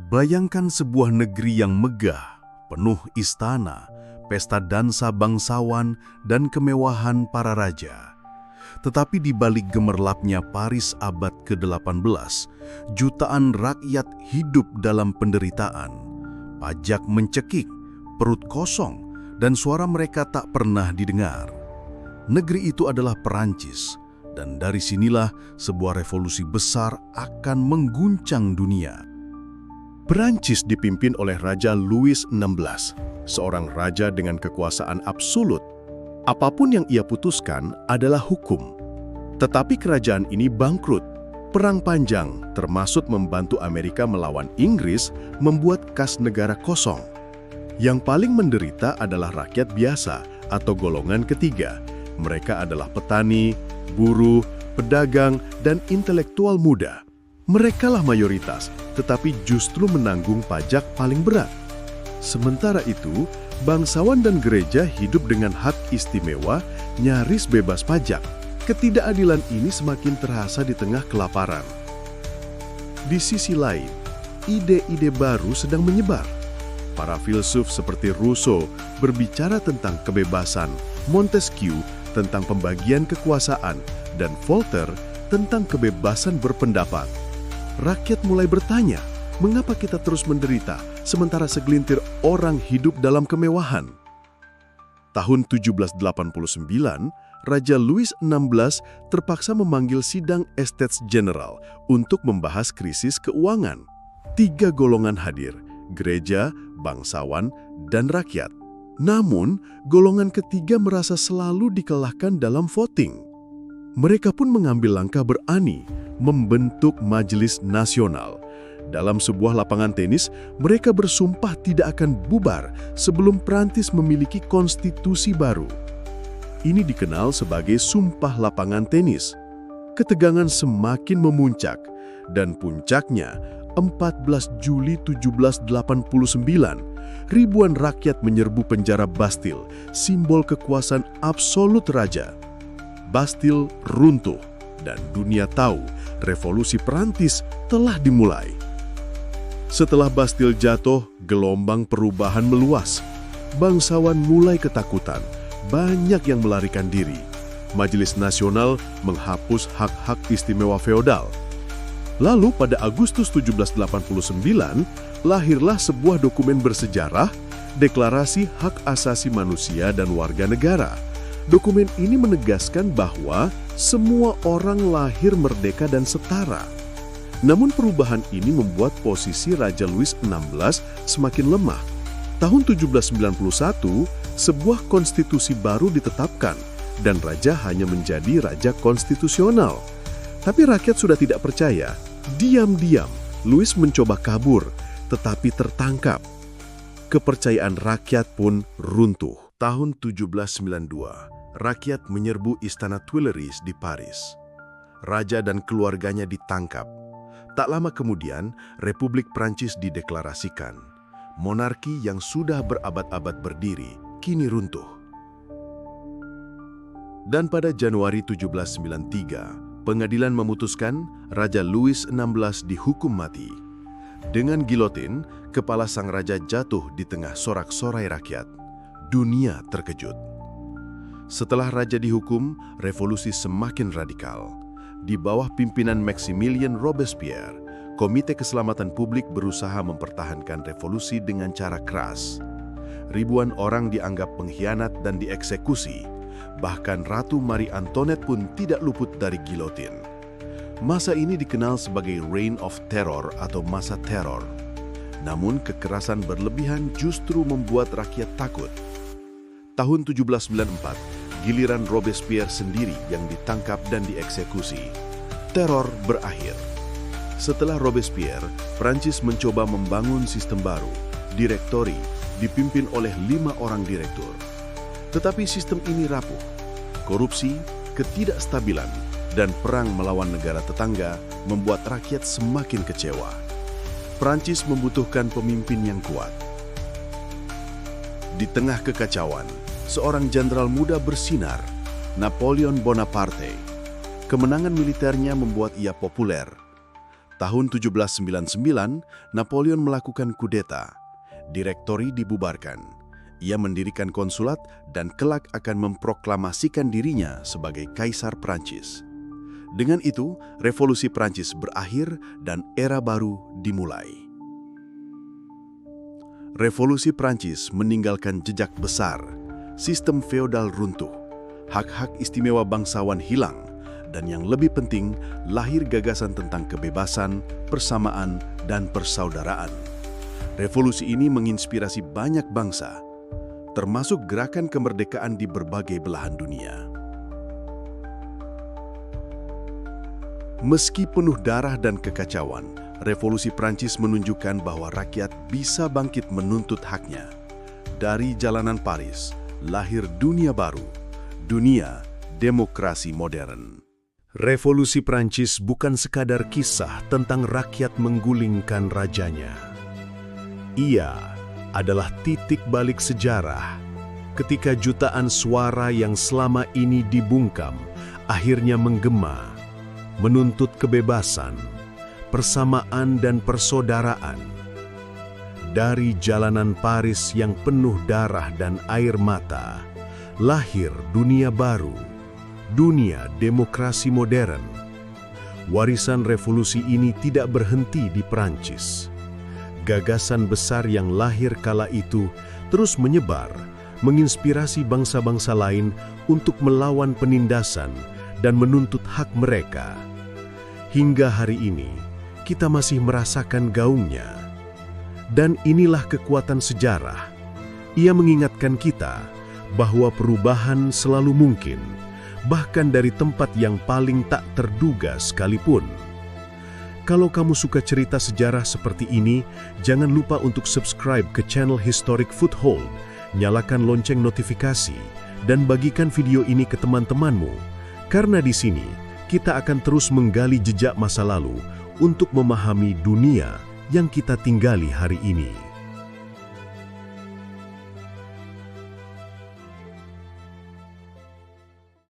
Bayangkan sebuah negeri yang megah, penuh istana, pesta dansa bangsawan, dan kemewahan para raja. Tetapi di balik gemerlapnya Paris abad ke-18, jutaan rakyat hidup dalam penderitaan. Pajak mencekik, perut kosong, dan suara mereka tak pernah didengar. Negeri itu adalah Perancis, dan dari sinilah sebuah revolusi besar akan mengguncang dunia. Perancis dipimpin oleh Raja Louis XVI, seorang raja dengan kekuasaan absolut. Apapun yang ia putuskan adalah hukum. Tetapi kerajaan ini bangkrut. Perang panjang, termasuk membantu Amerika melawan Inggris, membuat kas negara kosong. Yang paling menderita adalah rakyat biasa atau golongan ketiga. Mereka adalah petani, buruh, pedagang, dan intelektual muda. Merekalah mayoritas, tetapi justru menanggung pajak paling berat. Sementara itu, bangsawan dan gereja hidup dengan hak istimewa, nyaris bebas pajak. Ketidakadilan ini semakin terasa di tengah kelaparan. Di sisi lain, ide-ide baru sedang menyebar. Para filsuf seperti Rousseau berbicara tentang kebebasan, Montesquieu tentang pembagian kekuasaan, dan Voltaire tentang kebebasan berpendapat. Rakyat mulai bertanya, mengapa kita terus menderita sementara segelintir orang hidup dalam kemewahan? Tahun 1789, Raja Louis XVI terpaksa memanggil sidang Estates General untuk membahas krisis keuangan. 3 golongan hadir, gereja, bangsawan, dan rakyat. Namun, golongan ketiga merasa selalu dikalahkan dalam voting. Mereka pun mengambil langkah berani, membentuk Majelis Nasional. Dalam sebuah lapangan tenis, mereka bersumpah tidak akan bubar sebelum Prancis memiliki konstitusi baru. Ini dikenal sebagai Sumpah Lapangan Tenis. Ketegangan semakin memuncak, dan puncaknya 14 Juli 1789, ribuan rakyat menyerbu penjara Bastille, simbol kekuasaan absolut raja. Bastille runtuh, dan dunia tahu revolusi Perancis telah dimulai. Setelah Bastille jatuh, gelombang perubahan meluas. Bangsawan mulai ketakutan, banyak yang melarikan diri. Majelis Nasional menghapus hak-hak istimewa feodal. Lalu pada Agustus 1789, lahirlah sebuah dokumen bersejarah, Deklarasi Hak Asasi Manusia dan Warga Negara. Dokumen ini menegaskan bahwa semua orang lahir merdeka dan setara. Namun perubahan ini membuat posisi Raja Louis XVI semakin lemah. Tahun 1791, sebuah konstitusi baru ditetapkan dan raja hanya menjadi raja konstitusional. Tapi rakyat sudah tidak percaya. Diam-diam, Louis mencoba kabur, tetapi tertangkap. Kepercayaan rakyat pun runtuh. Tahun 1792, rakyat menyerbu Istana Tuileries di Paris. Raja dan keluarganya ditangkap. Tak lama kemudian, Republik Prancis dideklarasikan. Monarki yang sudah berabad-abad berdiri, kini runtuh. Dan pada Januari 1793, pengadilan memutuskan Raja Louis XVI dihukum mati. Dengan gilotin, kepala sang raja jatuh di tengah sorak-sorai rakyat. Dunia terkejut. Setelah raja dihukum, revolusi semakin radikal. Di bawah pimpinan Maximilien Robespierre, Komite Keselamatan Publik berusaha mempertahankan revolusi dengan cara keras. Ribuan orang dianggap pengkhianat dan dieksekusi. Bahkan Ratu Marie Antoinette pun tidak luput dari gilotin. Masa ini dikenal sebagai Reign of Terror atau masa teror. Namun kekerasan berlebihan justru membuat rakyat takut. Tahun 1794, giliran Robespierre sendiri yang ditangkap dan dieksekusi. Teror berakhir. Setelah Robespierre, Prancis mencoba membangun sistem baru, direktori, dipimpin oleh 5 orang direktur. Tetapi sistem ini rapuh. Korupsi, ketidakstabilan, dan perang melawan negara tetangga membuat rakyat semakin kecewa. Prancis membutuhkan pemimpin yang kuat. Di tengah kekacauan, seorang jenderal muda bersinar, Napoleon Bonaparte. Kemenangan militernya membuat ia populer. Tahun 1799, Napoleon melakukan kudeta. Direktori dibubarkan. Ia mendirikan konsulat dan kelak akan memproklamasikan dirinya sebagai Kaisar Prancis. Dengan itu, Revolusi Prancis berakhir dan era baru dimulai. Revolusi Prancis meninggalkan jejak besar. Sistem feodal runtuh, hak-hak istimewa bangsawan hilang, dan yang lebih penting, lahir gagasan tentang kebebasan, persamaan, dan persaudaraan. Revolusi ini menginspirasi banyak bangsa, termasuk gerakan kemerdekaan di berbagai belahan dunia. Meski penuh darah dan kekacauan, Revolusi Prancis menunjukkan bahwa rakyat bisa bangkit menuntut haknya. Dari jalanan Paris, lahir dunia baru, dunia demokrasi modern. Revolusi Prancis bukan sekadar kisah tentang rakyat menggulingkan rajanya. Ia adalah titik balik sejarah ketika jutaan suara yang selama ini dibungkam akhirnya menggema, menuntut kebebasan, persamaan dan persaudaraan. Dari jalanan Paris yang penuh darah dan air mata, lahir dunia baru, dunia demokrasi modern. Warisan revolusi ini tidak berhenti di Prancis. Gagasan besar yang lahir kala itu terus menyebar, menginspirasi bangsa-bangsa lain untuk melawan penindasan dan menuntut hak mereka. Hingga hari ini, kita masih merasakan gaungnya. Dan inilah kekuatan sejarah. Ia mengingatkan kita bahwa perubahan selalu mungkin, bahkan dari tempat yang paling tak terduga sekalipun. Kalau kamu suka cerita sejarah seperti ini, jangan lupa untuk subscribe ke channel Historic Foothold, nyalakan lonceng notifikasi, dan bagikan video ini ke teman-temanmu. Karena di sini, kita akan terus menggali jejak masa lalu untuk memahami dunia yang kita tinggali hari ini.